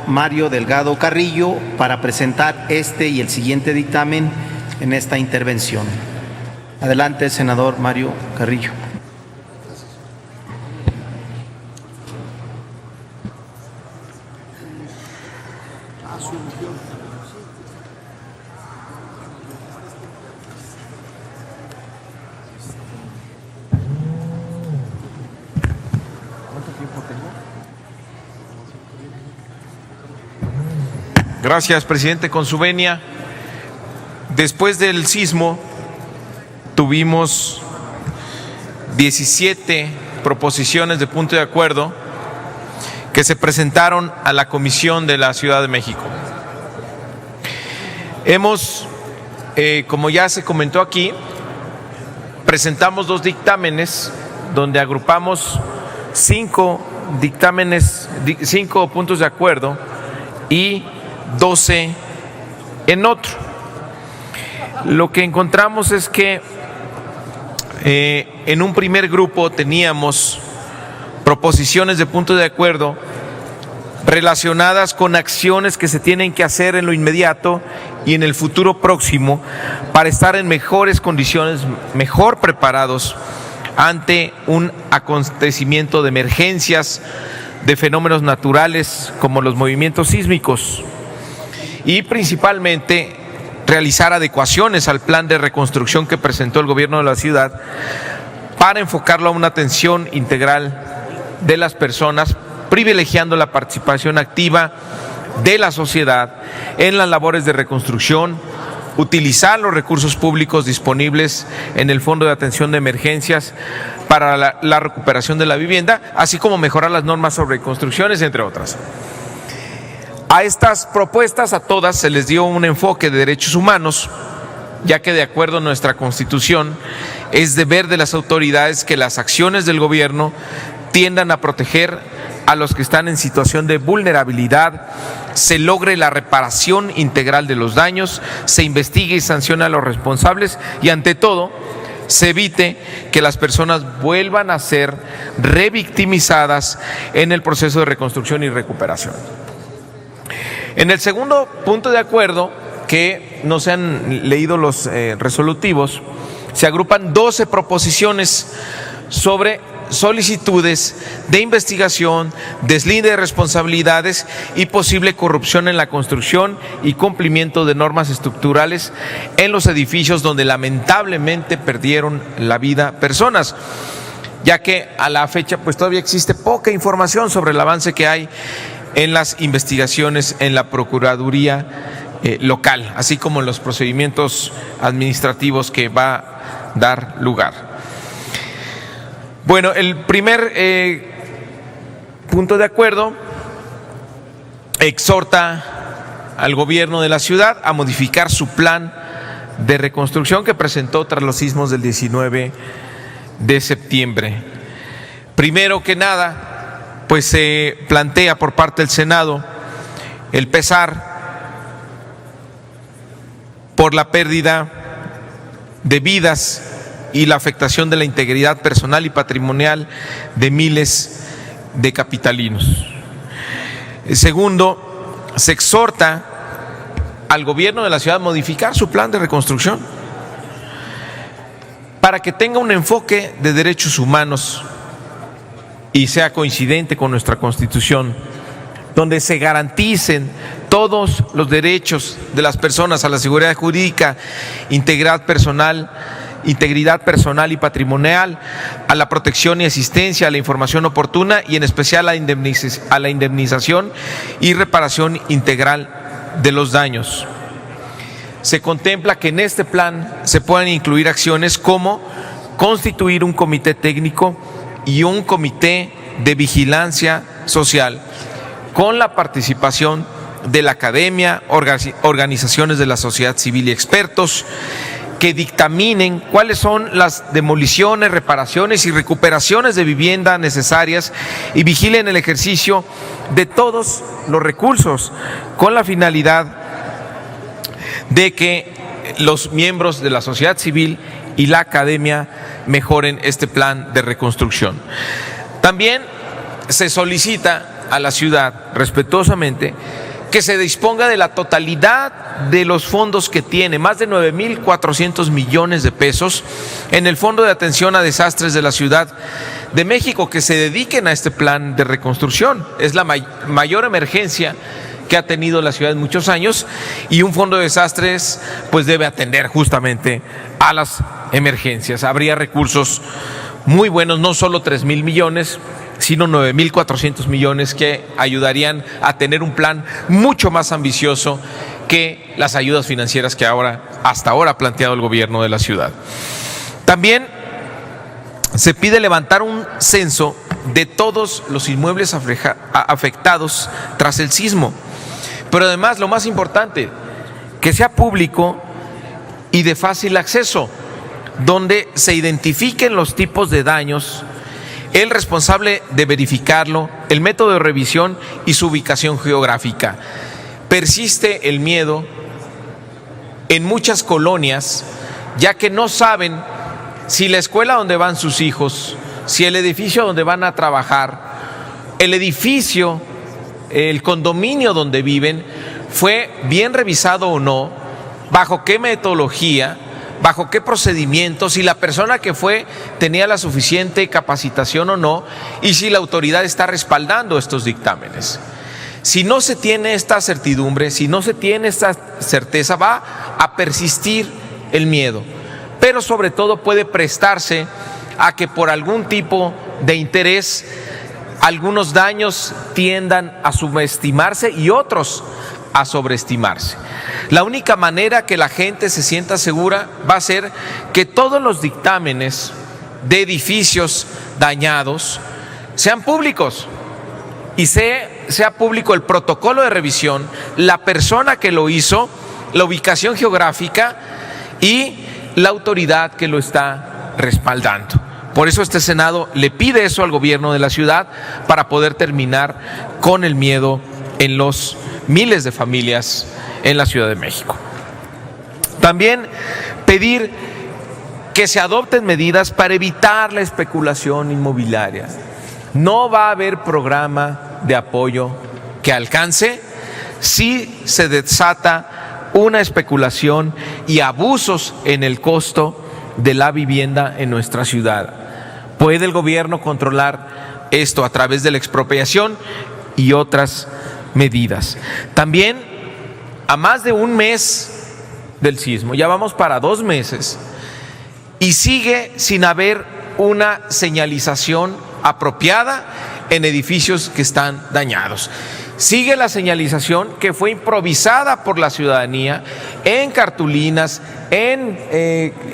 Mario Delgado Carrillo para presentar este y el siguiente dictamen en esta intervención. Adelante, senador Mario Carrillo. Gracias, presidente. Con su venia, después del sismo tuvimos 17 proposiciones de punto de acuerdo que se presentaron a la Comisión de la Ciudad de México. Como ya se comentó aquí, presentamos 2 dictámenes donde agrupamos 5 puntos de acuerdo y 12 en otro. Lo que encontramos es que en un primer grupo teníamos proposiciones de punto de acuerdo relacionadas con acciones que se tienen que hacer en lo inmediato y en el futuro próximo para estar en mejores condiciones, mejor preparados ante un acontecimiento de emergencias, de fenómenos naturales como los movimientos sísmicos, y principalmente realizar adecuaciones al plan de reconstrucción que presentó el gobierno de la ciudad para enfocarlo a una atención integral de las personas, privilegiando la participación activa de la sociedad en las labores de reconstrucción, utilizar los recursos públicos disponibles en el Fondo de Atención de Emergencias para la recuperación de la vivienda, así como mejorar las normas sobre construcciones, entre otras. A estas propuestas, a todas, se les dio un enfoque de derechos humanos, ya que de acuerdo a nuestra Constitución es deber de las autoridades que las acciones del gobierno tiendan a proteger a los que están en situación de vulnerabilidad, se logre la reparación integral de los daños, se investigue y sancione a los responsables y, ante todo, se evite que las personas vuelvan a ser revictimizadas en el proceso de reconstrucción y recuperación. En el segundo punto de acuerdo, que no se han leído los resolutivos, se agrupan 12 proposiciones sobre solicitudes de investigación, deslinde de responsabilidades y posible corrupción en la construcción y cumplimiento de normas estructurales en los edificios donde lamentablemente perdieron la vida personas, ya que a la fecha pues todavía existe poca información sobre el avance que hay en las investigaciones en la Procuraduría local, así como en los procedimientos administrativos que va a dar lugar. Bueno, el primer punto de acuerdo exhorta al gobierno de la ciudad a modificar su plan de reconstrucción que presentó tras los sismos del 19 de septiembre. Primero que nada, pues se plantea por parte del Senado el pesar por la pérdida de vidas y la afectación de la integridad personal y patrimonial de miles de capitalinos. Segundo, se exhorta al gobierno de la ciudad a modificar su plan de reconstrucción para que tenga un enfoque de derechos humanos y sea coincidente con nuestra Constitución, donde se garanticen todos los derechos de las personas a la seguridad jurídica, integridad personal y patrimonial, a la protección y asistencia, a la información oportuna y en especial a la indemnización y reparación integral de los daños. Se contempla que en este plan se puedan incluir acciones como constituir un comité técnico y un comité de vigilancia social con la participación de la academia, organizaciones de la sociedad civil y expertos que dictaminen cuáles son las demoliciones, reparaciones y recuperaciones de vivienda necesarias y vigilen el ejercicio de todos los recursos con la finalidad de que los miembros de la sociedad civil y la academia mejoren este plan de reconstrucción. También se solicita a la ciudad, respetuosamente, que se disponga de la totalidad de los fondos que tiene, más de 9,400 millones de pesos en el Fondo de Atención a Desastres de la Ciudad de México, que se dediquen a este plan de reconstrucción. Es la mayor emergencia que ha tenido la ciudad en muchos años, y un fondo de desastres pues debe atender justamente a las emergencias. Habría recursos muy buenos, no solo 3,000 millones, sino 9,400 millones que ayudarían a tener un plan mucho más ambicioso que las ayudas financieras que hasta ahora ha planteado el gobierno de la ciudad. También se pide levantar un censo de todos los inmuebles afectados tras el sismo, pero además, lo más importante, que sea público y de fácil acceso, donde se identifiquen los tipos de daños, el responsable de verificarlo, el método de revisión y su ubicación geográfica. Persiste el miedo en muchas colonias, ya que no saben si la escuela donde van sus hijos, si el edificio donde van a trabajar, el edificio, el condominio donde viven, fue bien revisado o no, bajo qué metodología, bajo qué procedimientos, si la persona que fue tenía la suficiente capacitación o no, y si la autoridad está respaldando estos dictámenes. Si no se tiene esta certidumbre, si no se tiene esta certeza, va a persistir el miedo, pero sobre todo puede prestarse a que por algún tipo de interés algunos daños tiendan a subestimarse y otros a sobreestimarse. La única manera que la gente se sienta segura va a ser que todos los dictámenes de edificios dañados sean públicos y sea público el protocolo de revisión, la persona que lo hizo, la ubicación geográfica y la autoridad que lo está respaldando. Por eso este Senado le pide eso al gobierno de la ciudad, para poder terminar con el miedo en los miles de familias en la Ciudad de México. También pedir que se adopten medidas para evitar la especulación inmobiliaria. No va a haber programa de apoyo que alcance si se desata una especulación y abusos en el costo de la vivienda en nuestra ciudad. ¿Puede el gobierno controlar esto a través de la expropiación y otras medidas? También, a más de un mes del sismo, ya vamos para 2 meses, y sigue sin haber una señalización apropiada en edificios que están dañados. Sigue la señalización que fue improvisada por la ciudadanía en cartulinas, en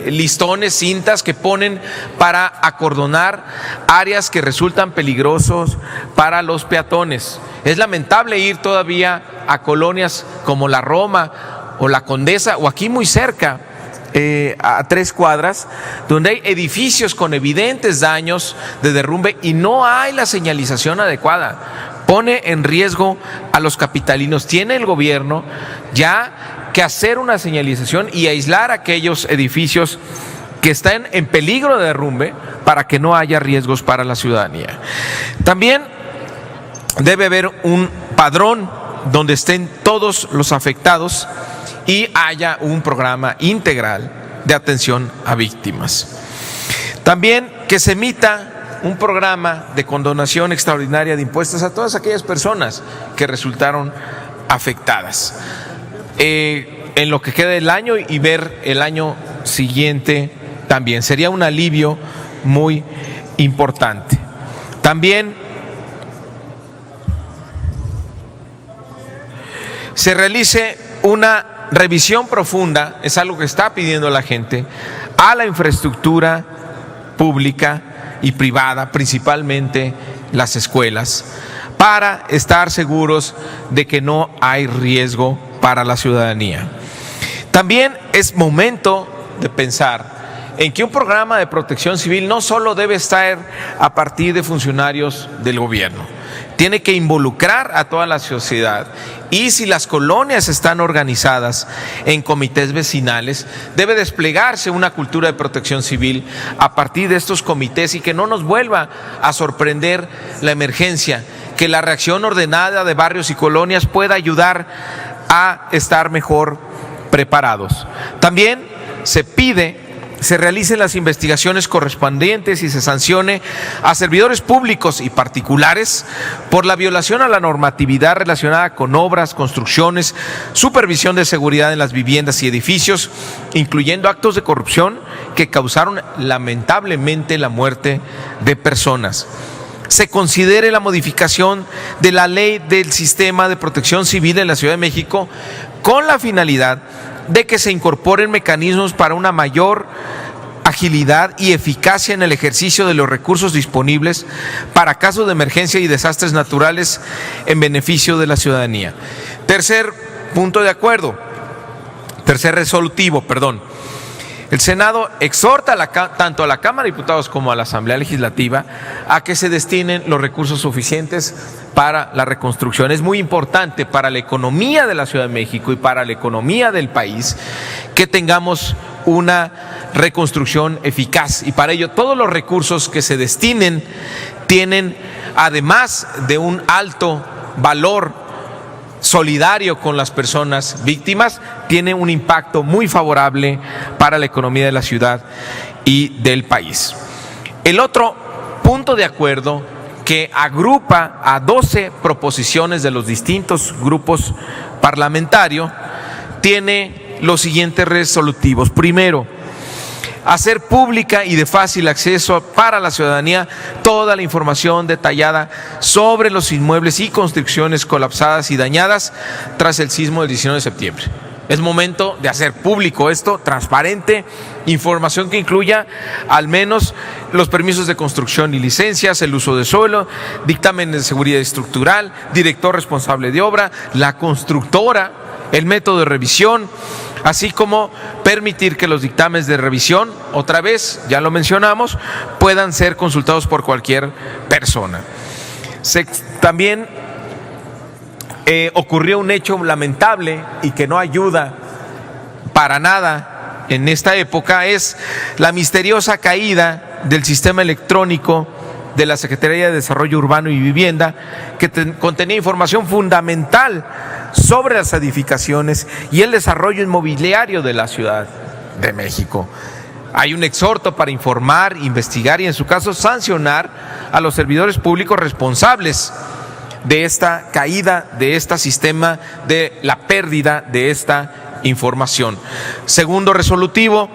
listones, cintas que ponen para acordonar áreas que resultan peligrosos para los peatones. Es lamentable ir todavía a colonias como la Roma o la Condesa, o aquí muy cerca, a 3 cuadras, donde hay edificios con evidentes daños de derrumbe y no hay la señalización adecuada. Pone en riesgo a los capitalinos. Tiene el gobierno ya que hacer una señalización y aislar aquellos edificios que están en peligro de derrumbe, para que no haya riesgos para la ciudadanía. También debe haber un padrón donde estén todos los afectados y haya un programa integral de atención a víctimas. También que se emita un programa de condonación extraordinaria de impuestos a todas aquellas personas que resultaron afectadas en lo que queda del año, y ver el año siguiente también. Sería un alivio muy importante. También se realice una revisión profunda, es algo que está pidiendo la gente, a la infraestructura pública y privada, principalmente las escuelas, para estar seguros de que no hay riesgo para la ciudadanía. También es momento de pensar en que un programa de protección civil no solo debe estar a partir de funcionarios del gobierno, tiene que involucrar a toda la sociedad. Y si las colonias están organizadas en comités vecinales, debe desplegarse una cultura de protección civil a partir de estos comités, y que no nos vuelva a sorprender la emergencia, que la reacción ordenada de barrios y colonias pueda ayudar a estar mejor preparados. También se pide se realicen las investigaciones correspondientes y se sancione a servidores públicos y particulares por la violación a la normatividad relacionada con obras, construcciones, supervisión de seguridad en las viviendas y edificios, incluyendo actos de corrupción que causaron lamentablemente la muerte de personas. Se considere la modificación de la ley del sistema de protección civil en la Ciudad de México con la finalidad de que se incorporen mecanismos para una mayor agilidad y eficacia en el ejercicio de los recursos disponibles para casos de emergencia y desastres naturales en beneficio de la ciudadanía. Tercer resolutivo. El Senado exhorta tanto a la Cámara de Diputados como a la Asamblea Legislativa a que se destinen los recursos suficientes para la reconstrucción. Es muy importante para la economía de la Ciudad de México y para la economía del país que tengamos una reconstrucción eficaz, y para ello todos los recursos que se destinen tienen, además de un alto valor solidario con las personas víctimas, tiene un impacto muy favorable para la economía de la ciudad y del país. El otro punto de acuerdo, que agrupa a 12 proposiciones de los distintos grupos parlamentarios, tiene los siguientes resolutivos. Primero, hacer pública y de fácil acceso para la ciudadanía toda la información detallada sobre los inmuebles y construcciones colapsadas y dañadas tras el sismo del 19 de septiembre. Es momento de hacer público esto, transparente, información que incluya al menos los permisos de construcción y licencias, el uso de suelo, dictámenes de seguridad estructural, director responsable de obra, la constructora, el método de revisión, así como permitir que los dictámenes de revisión, otra vez, ya lo mencionamos, puedan ser consultados por cualquier persona. También ocurrió un hecho lamentable y que no ayuda para nada en esta época, es la misteriosa caída del sistema electrónico de la Secretaría de Desarrollo Urbano y Vivienda, que contenía información fundamental sobre las edificaciones y el desarrollo inmobiliario de la Ciudad de México. Hay un exhorto para informar, investigar y en su caso sancionar a los servidores públicos responsables de esta caída, de este sistema, de la pérdida de esta información. Segundo resolutivo,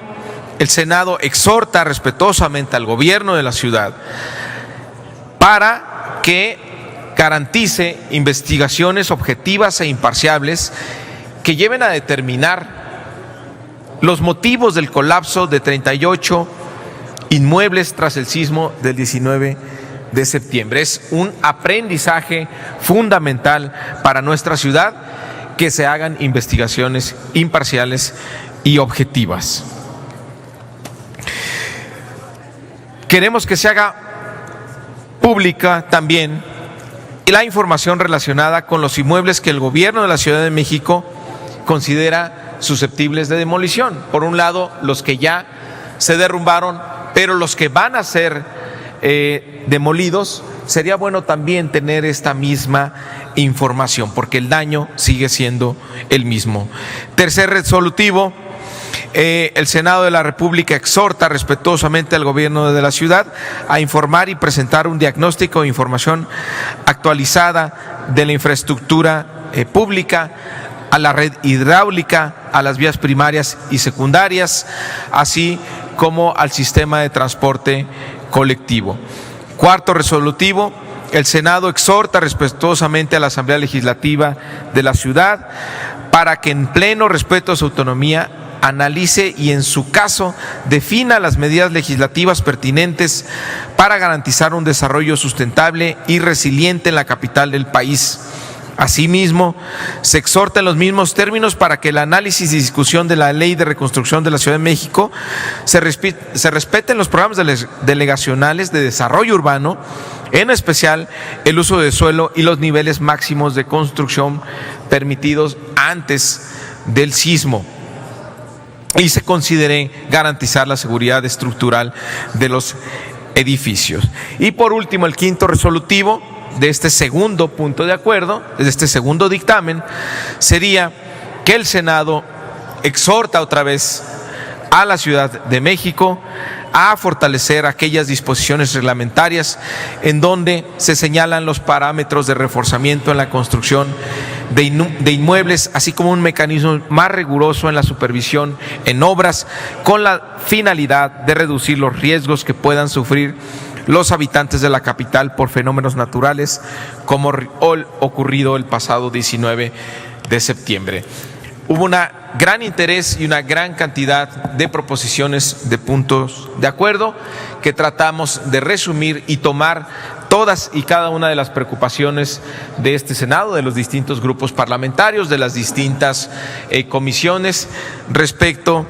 el Senado exhorta respetuosamente al gobierno de la ciudad para que garantice investigaciones objetivas e imparciales que lleven a determinar los motivos del colapso de 38 inmuebles tras el sismo del 19 de septiembre. Es un aprendizaje fundamental para nuestra ciudad que se hagan investigaciones imparciales y objetivas. Queremos que se haga pública también la información relacionada con los inmuebles que el gobierno de la Ciudad de México considera susceptibles de demolición. Por un lado, los que ya se derrumbaron, pero los que van a ser demolidos, sería bueno también tener esta misma información, porque el daño sigue siendo el mismo. Tercer resolutivo, el Senado de la República exhorta respetuosamente al gobierno de la ciudad a informar y presentar un diagnóstico e información actualizada de la infraestructura pública, a la red hidráulica, a las vías primarias y secundarias, así como al sistema de transporte colectivo. Cuarto resolutivo, el Senado exhorta respetuosamente a la Asamblea Legislativa de la ciudad para que en pleno respeto a su autonomía analice y en su caso defina las medidas legislativas pertinentes para garantizar un desarrollo sustentable y resiliente en la capital del país. Asimismo, se exhorta en los mismos términos para que el análisis y discusión de la Ley de Reconstrucción de la Ciudad de México se respeten los programas delegacionales de desarrollo urbano, en especial el uso de suelo y los niveles máximos de construcción permitidos antes del sismo, y se considere garantizar la seguridad estructural de los edificios. Y por último, el quinto resolutivo, de este segundo punto de acuerdo, de este segundo dictamen, sería que el Senado exhorta otra vez a la Ciudad de México a fortalecer aquellas disposiciones reglamentarias en donde se señalan los parámetros de reforzamiento en la construcción de inmuebles, así como un mecanismo más riguroso en la supervisión en obras, con la finalidad de reducir los riesgos que puedan sufrir los habitantes de la capital por fenómenos naturales, como ocurrido el pasado 19 de septiembre. Hubo un gran interés y una gran cantidad de proposiciones de puntos de acuerdo que tratamos de resumir y tomar todas y cada una de las preocupaciones de este Senado, de los distintos grupos parlamentarios, de las distintas comisiones respecto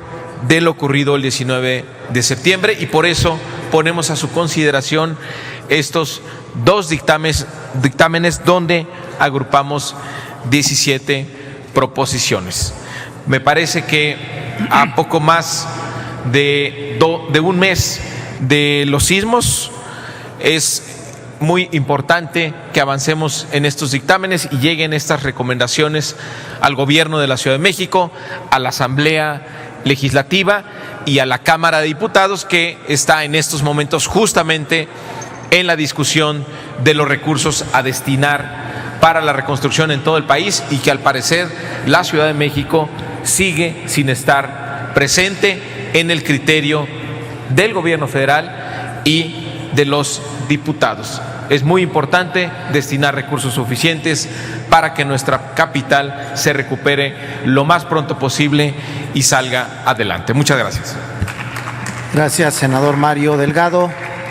de lo ocurrido el 19 de septiembre, y por eso ponemos a su consideración estos dos dictámenes donde agrupamos 17 proposiciones. Me parece que a poco más de un mes de los sismos es muy importante que avancemos en estos dictámenes y lleguen estas recomendaciones al Gobierno de la Ciudad de México, a la Asamblea Legislativa y a la Cámara de Diputados, que está en estos momentos justamente en la discusión de los recursos a destinar para la reconstrucción en todo el país, y que al parecer la Ciudad de México sigue sin estar presente en el criterio del Gobierno federal y de los diputados. Es muy importante destinar recursos suficientes para que nuestra capital se recupere lo más pronto posible y salga adelante. Muchas gracias. Gracias, senador Mario Delgado.